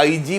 IG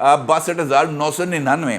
62,999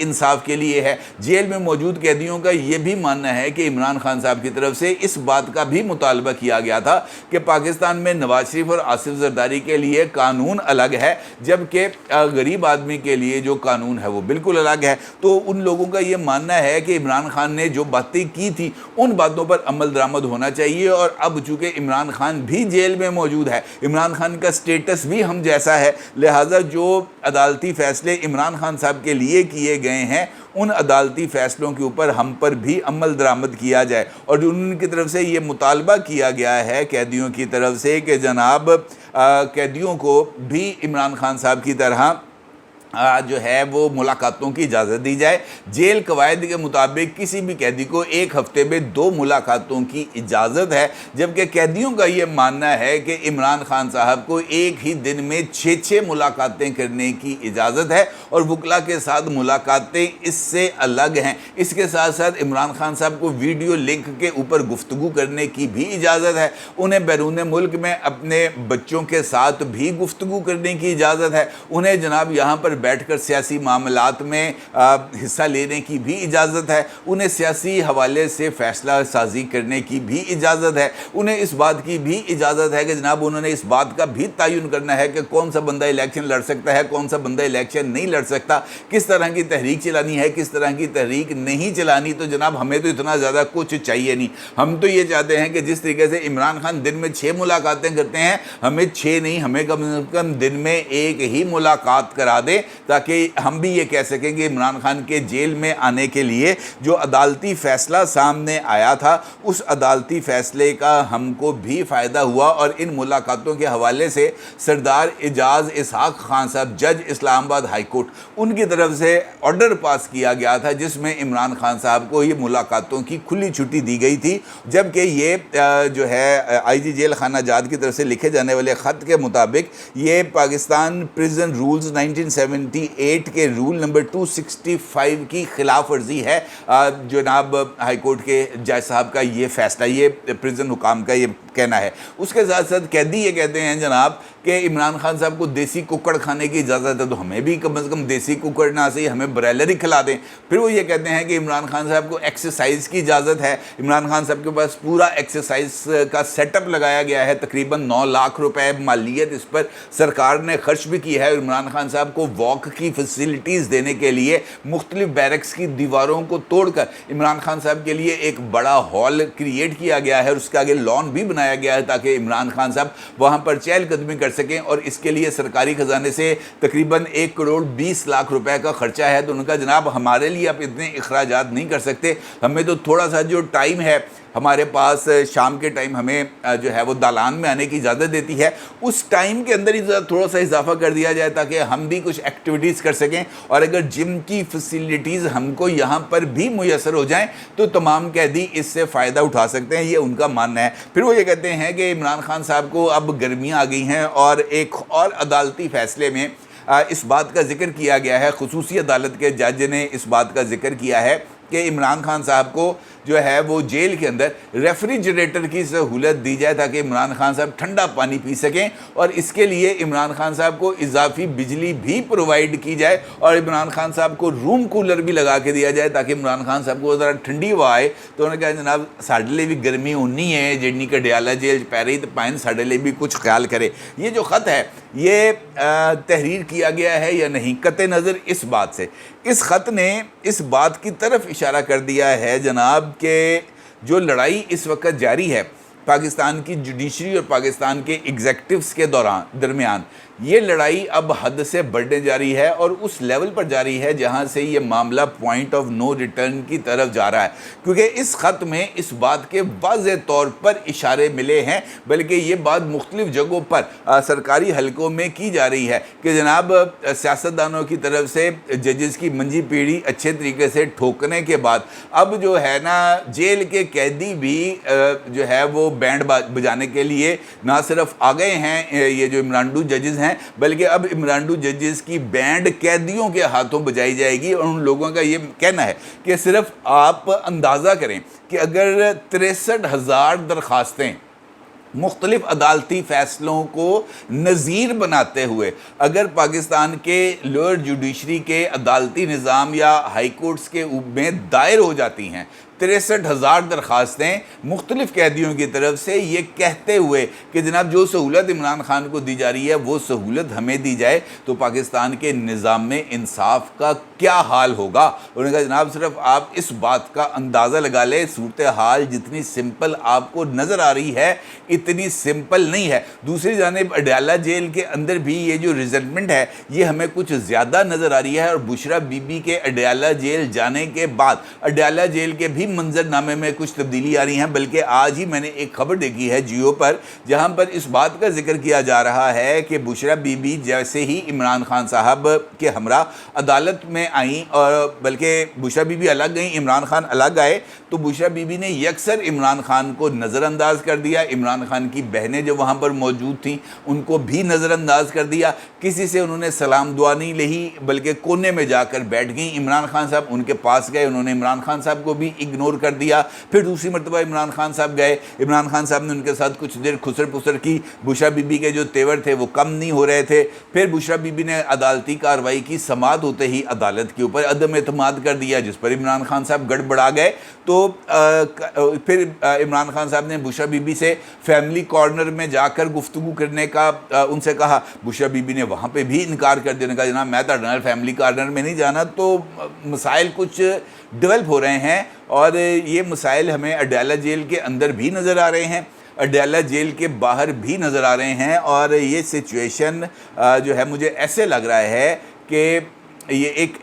انصاف کے لیے ہے۔ جیل میں موجود قیدیوں کا یہ بھی ماننا ہے کہ عمران خان صاحب کی طرف سے اس بات کا بھی مطالبہ کیا گیا تھا کہ پاکستان میں نواز شریف اور آصف زرداری کے لیے قانون الگ ہے، جبکہ غریب آدمی کے لیے جو قانون ہے وہ بالکل الگ ہے۔ تو ان لوگوں کا یہ ماننا ہے کہ عمران خان نے جو باتیں کی تھی ان باتوں پر عمل درآمد ہونا چاہیے، اور اب چونکہ عمران خان بھی جیل میں موجود ہے، عمران خان کا سٹیٹس بھی ہم جیسا ہے، لہٰذا جو عدالتی فیصلے عمران خان صاحب کے لیے کیے گئے ہیں ان عدالتی فیصلوں کے اوپر ہم پر بھی عمل درآمد کیا جائے۔ اور جو ان کی طرف سے یہ مطالبہ کیا گیا ہے قیدیوں کی طرف سے کہ جناب قیدیوں کو بھی عمران خان صاحب کی طرح جو ہے وہ ملاقاتوں کی اجازت دی جائے۔ جیل قواعد کے مطابق کسی بھی قیدی کو ایک ہفتے میں 2 ملاقاتوں کی اجازت ہے، جبکہ قیدیوں کا یہ ماننا ہے کہ عمران خان صاحب کو ایک ہی دن میں 6 ملاقاتیں کرنے کی اجازت ہے، اور وکلا کے ساتھ ملاقاتیں اس سے الگ ہیں۔ اس کے ساتھ ساتھ عمران خان صاحب کو ویڈیو لنک کے اوپر گفتگو کرنے کی بھی اجازت ہے، انہیں بیرون ملک میں اپنے بچوں کے ساتھ بھی گفتگو کرنے کی اجازت ہے، انہیں جناب یہاں پر بیٹھ کر سیاسی معاملات میں حصہ لینے کی بھی اجازت ہے، انہیں سیاسی حوالے سے فیصلہ سازی کرنے کی بھی اجازت ہے، انہیں اس بات کی بھی اجازت ہے کہ جناب انہوں نے اس بات کا بھی تعین کرنا ہے کہ کون سا بندہ الیکشن لڑ سکتا ہے، کون سا بندہ الیکشن نہیں لڑ سکتا، کس طرح کی تحریک چلانی ہے، کس طرح کی تحریک نہیں چلانی۔ تو جناب ہمیں تو اتنا زیادہ کچھ چاہیے نہیں، ہم تو یہ چاہتے ہیں کہ جس طریقے سے عمران خان دن میں 6 ملاقاتیں کرتے ہیں، ہمیں 6 نہیں، ہمیں کم از کم دن میں ایک ہی ملاقات کرا دیں، تاکہ ہم بھی یہ کہہ سکیں کہ عمران خان کے جیل میں آنے کے لیے جو عدالتی فیصلہ سامنے آیا تھا اس عدالتی فیصلے کا ہم کو بھی فائدہ ہوا۔ اور ان ملاقاتوں کے حوالے سے سردار اعجاز اسحاق خان صاحب، جج اسلام آباد ہائی کورٹ، ان کی طرف سے آرڈر پاس کیا گیا تھا جس میں عمران خان صاحب کو یہ ملاقاتوں کی کھلی چھٹی دی گئی تھی، جبکہ یہ جو ہے آئی جی جیل خانہ جات کی طرف سے لکھے جانے والے خط کے مطابق یہ پاکستان پریزن رولز 1978 کے رول نمبر 265 کی خلاف ورزی ہے۔ جناب ہائی کورٹ کے جج صاحب کا یہ فیصلہ، یہ پریزن حکام کا یہ کہنا ہے۔ اس کے ساتھ ساتھ قیدی یہ کہتے ہیں جناب کہ عمران خان صاحب کو دیسی ککڑ کھانے کی اجازت ہے، تو ہمیں بھی کم از کم دیسی ککڑ نہ صحیح ہمیں برائلر ہی کھلا دیں۔ پھر وہ یہ کہتے ہیں کہ عمران خان صاحب کو ایکسرسائز کی اجازت ہے، عمران خان صاحب کے پاس پورا ایکسرسائز کا سیٹ اپ لگایا گیا ہے، تقریباً 9 لاکھ روپے مالیت اس پر سرکار نے خرچ بھی کی ہے۔ عمران خان صاحب کو واک کی فیسلٹیز دینے کے لیے مختلف بیرکس کی دیواروں کو توڑ کر عمران خان صاحب کے لیے ایک بڑا ہال کریٹ کیا گیا ہے، اور اس کے آگے لان بھی بنایا گیا ہے تاکہ عمران خان صاحب وہاں پر چہل قدمی کر سکیں، اور اس کے لیے سرکاری خزانے سے تقریباً 1 کروڑ 20 لاکھ روپے کا خرچہ ہے۔ تو ان کا جناب ہمارے لیے آپ اتنے اخراجات نہیں کر سکتے، ہمیں تو تھوڑا سا جو ٹائم ہے ہمارے پاس شام کے ٹائم ہمیں جو ہے وہ دالان میں آنے کی اجازت دیتی ہے، اس ٹائم کے اندر ہی تھوڑا سا اضافہ کر دیا جائے تاکہ ہم بھی کچھ ایکٹیویٹیز کر سکیں، اور اگر جم کی فیسلٹیز ہم کو یہاں پر بھی میسر ہو جائیں تو تمام قیدی اس سے فائدہ اٹھا سکتے ہیں، یہ ان کا ماننا ہے۔ پھر وہ یہ کہتے ہیں کہ عمران خان صاحب کو اب گرمیاں آ گئی ہیں، اور ایک اور عدالتی فیصلے میں اس بات کا ذکر کیا گیا ہے، خصوصی عدالت کے جج نے اس بات کا ذکر کیا ہے کہ عمران خان صاحب کو جو ہے وہ جیل کے اندر ریفریجریٹر کی سہولت دی جائے تاکہ عمران خان صاحب ٹھنڈا پانی پی سکیں، اور اس کے لیے عمران خان صاحب کو اضافی بجلی بھی پرووائڈ کی جائے، اور عمران خان صاحب کو روم کولر بھی لگا کے دیا جائے تاکہ عمران خان صاحب کو ذرا ٹھنڈی ہوا آئے۔ تو انہوں نے کہا جناب ساڈے لیے بھی گرمی ہونی ہے، جڑنی کڈیالہ جیل پی رہی تو پائن ساڈے لیے بھی کچھ خیال کرے۔ یہ جو خط ہے یہ تحریر کیا گیا ہے یا نہیں، قطع نظر اس بات سے، اس خط نے اس بات کی طرف اشارہ کر دیا ہے جناب کہ جو لڑائی اس وقت جاری ہے پاکستان کی جوڈیشری اور پاکستان کے ایگزیکٹوز کے درمیان، یہ لڑائی اب حد سے بڑھنے جاری ہے، اور اس لیول پر جاری ہے جہاں سے یہ معاملہ پوائنٹ آف نو ریٹرن کی طرف جا رہا ہے، کیونکہ اس خط میں اس بات کے واضح طور پر اشارے ملے ہیں، بلکہ یہ بات مختلف جگہوں پر سرکاری حلقوں میں کی جا رہی ہے کہ جناب سیاستدانوں کی طرف سے ججز کی منجی پیڑھی اچھے طریقے سے ٹھوکنے کے بعد اب جو ہے نا جیل کے قیدی بھی جو ہے وہ بینڈ بجانے کے لیے نہ صرف آ گئے ہیں یہ جو عمرانڈو ججز ہیں، بلکہ اب عمرانڈو ججز کی بینڈ قیدیوں کے ہاتھوں بجائی جائے گی۔ اور ان لوگوں کا یہ کہنا ہے کہ صرف آپ اندازہ کریں کہ اگر 63,000 درخواستیں مختلف عدالتی فیصلوں کو نظیر بناتے ہوئے اگر پاکستان کے لوئر جوڈیشری کے عدالتی نظام یا ہائی کورٹس کے میں دائر ہو جاتی ہیں 63,000 درخواستیں مختلف قیدیوں کی طرف سے یہ کہتے ہوئے کہ جناب جو سہولت عمران خان کو دی جا رہی ہے وہ سہولت ہمیں دی جائے، تو پاکستان کے نظام میں انصاف کا کیا حال ہوگا؟ انہوں نے کہا جناب صرف آپ اس بات کا اندازہ لگا لیں، صورتحال جتنی سمپل آپ کو نظر آ رہی ہے اتنی سمپل نہیں ہے۔ دوسری جانب اڈیالہ جیل کے اندر بھی یہ جو ریزنٹمنٹ ہے یہ ہمیں کچھ زیادہ نظر آ رہی ہے، اور بشرا بی بی کے اڈیالہ جیل جانے کے بعد اڈیالہ جیل کے بھی منظر نامے میں کچھ تبدیلی آ رہی ہیں، بلکہ آج ہی میں نے ایک خبر دیکھی ہے جیو پر جہاں پر اس بات کا ذکر کیا جا رہا ہے کہ بشرا بی بی جیسے ہی عمران خان صاحب کے ہمراہ عدالت میں آئیں، اور بلکہ بشرا بی بی الگ گئیں، عمران خان الگ آئے، تو بشرا بی بی نے یکسر عمران خان کو نظر انداز کر دیا، عمران خان کی بہنیں جو وہاں پر موجود تھیں ان کو بھی نظر انداز کر دیا، کسی سے انہوں نے سلام دعا نہیں لہی بلکہ کونے میں جا کر بیٹھ گئیں۔ عمران خان صاحب ان کے پاس گئے، انہوں نے عمران خان صاحب کو بھی اگنور کر دیا، پھر دوسری مرتبہ عمران خان صاحب گئے، عمران خان صاحب نے ان کے ساتھ کچھ دیر خسر پسر کی، بشرا بی بی کے جو تیور تھے وہ کم نہیں ہو رہے تھے، پھر بشرا بی بی نے عدالتی کارروائی کی سماعت ہوتے ہی عدالت کے اوپر عدم اعتماد کر دیا، جس پر عمران خان صاحب گڑبڑا گئے، تو پھر عمران خان صاحب نے بشرا بی بی سے فیملی کارنر میں جا کر گفتگو کرنے کا ان سے کہا، بشرا بی بی نے وہاں پہ بھی انکار کر دیا، کہا جناب میں تو فیملی کارنر میں نہیں جانا۔ تو مسائل کچھ ڈیولپ ہو رہے ہیں، اور یہ مسائل ہمیں اڈیالہ جیل کے اندر بھی نظر آ رہے ہیں، اڈیالہ جیل کے باہر بھی نظر آ رہے ہیں، اور یہ سچویشن جو ہے مجھے ایسے لگ رہا ہے کہ یہ ایک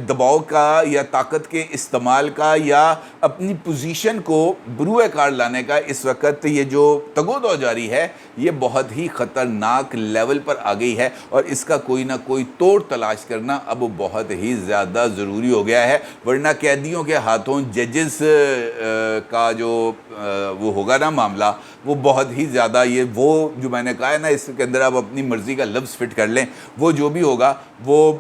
دباؤ کا یا طاقت کے استعمال کا یا اپنی پوزیشن کو بروئے کار لانے کا اس وقت یہ جو تگودو جاری ہے یہ بہت ہی خطرناک لیول پر آ گئی ہے، اور اس کا کوئی نہ کوئی توڑ تلاش کرنا اب بہت ہی زیادہ ضروری ہو گیا ہے، ورنہ قیدیوں کے ہاتھوں ججز کا جو وہ ہوگا نا معاملہ، وہ بہت ہی زیادہ یہ وہ جو میں نے کہا ہے نا اس کے اندر آپ اپنی مرضی کا لفظ فٹ کر لیں، وہ جو بھی ہوگا وہ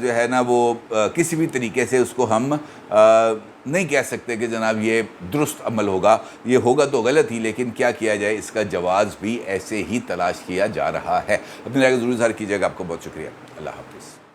جو ہے نا وہ کسی بھی طریقے سے اس کو ہم نہیں کہہ سکتے کہ جناب یہ درست عمل ہوگا، یہ ہوگا تو غلط ہی، لیکن کیا کیا جائے اس کا جواز بھی ایسے ہی تلاش کیا جا رہا ہے۔ اپنی رائے کو ضرور اظہار کیجیے گا۔ آپ کو بہت شکریہ، اللہ حافظ۔